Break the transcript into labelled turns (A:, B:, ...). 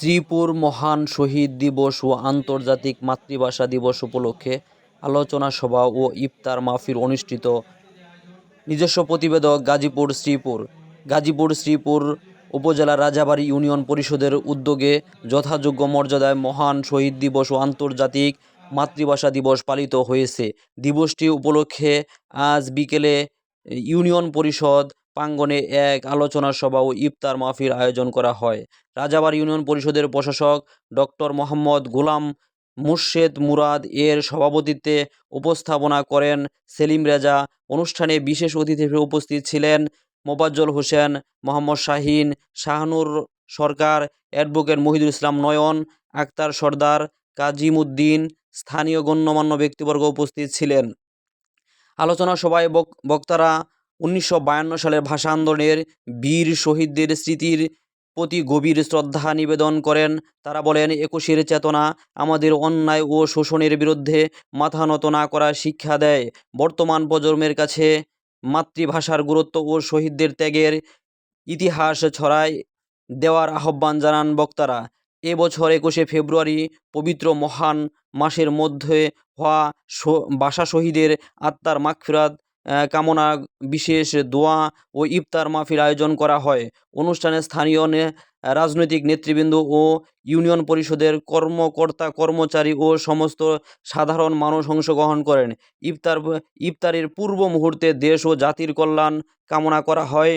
A: শ্রীপুর মহান শহীদ দিবস ও আন্তর্জাতিক মাতৃভাষা দিবস উপলক্ষে আলোচনা সভা ও ইফতার মাহফিল অনুষ্ঠিত। নিজস্ব প্রতিবেদক গাজীপুর উপজেলার রাজাবাড়ী ইউনিয়ন পরিষদের উদ্যোগে যথাযোগ্য মর্যাদায় মহান শহীদ দিবস ও আন্তর্জাতিক মাতৃভাষা দিবস পালিত হয়েছে। দিবসটি উপলক্ষে আজ বিকেলে ইউনিয়ন পরিষদ প্রাঙ্গণে এক আলোচনা সভা ও ইফতার মাহফিল আয়োজন করা হয়। রাজাবাড়ী ইউনিয়ন পরিষদের প্রশাসক ডক্টর মোহাম্মদ গোলাম মুর্শেদ মুরাদ এর সভাপতিত্বে উপস্থাপনা করেন সেলিম রেজা। অনুষ্ঠানে বিশেষ অতিথি হিসেবে উপস্থিত ছিলেন মোফাজ্জল হোসেন, মোহাম্মদ শাহীন, শাহানুর সরকার, অ্যাডভোকেট মহিদুল ইসলাম নয়ন, আক্তার সর্দার, কাজিম উদ্দিন, স্থানীয় গণ্যমান্য ব্যক্তিবর্গ উপস্থিত ছিলেন। আলোচনা সভায় বক্তারা 1952 সালের ভাষা আন্দোলনের বীর শহীদদের স্মৃতির প্রতি গভীর শ্রদ্ধা নিবেদন করেন। তারা বলেন, 21-এর চেতনা আমাদের অন্যায় ও শোষণের বিরুদ্ধে মাথা নত না করার শিক্ষা দেয়। বর্তমান প্রজন্মের কাছে মাতৃভাষার গুরুত্ব ও শহীদদের ত্যাগের ইতিহাস ছড়ায় দেওয়ার আহ্বান জানান বক্তারা। এবছর 21শে ফেব্রুয়ারি পবিত্র মহান মাসের মধ্যে হওয়া ভাষা শহীদের আত্মার মাগফিরাত কামনা বিশেষ দোয়া ও ইফতার মাহফিল আয়োজন করা হয়। অনুষ্ঠানে স্থানীয় রাজনৈতিক নেতৃবৃন্দ ও ইউনিয়ন পরিষদের কর্মকর্তা কর্মচারী ও সমস্ত সাধারণ মানুষ অংশগ্রহণ করেন। ইফতারের পূর্ব মুহূর্তে দেশ ও জাতির কল্যাণ কামনা করা হয়।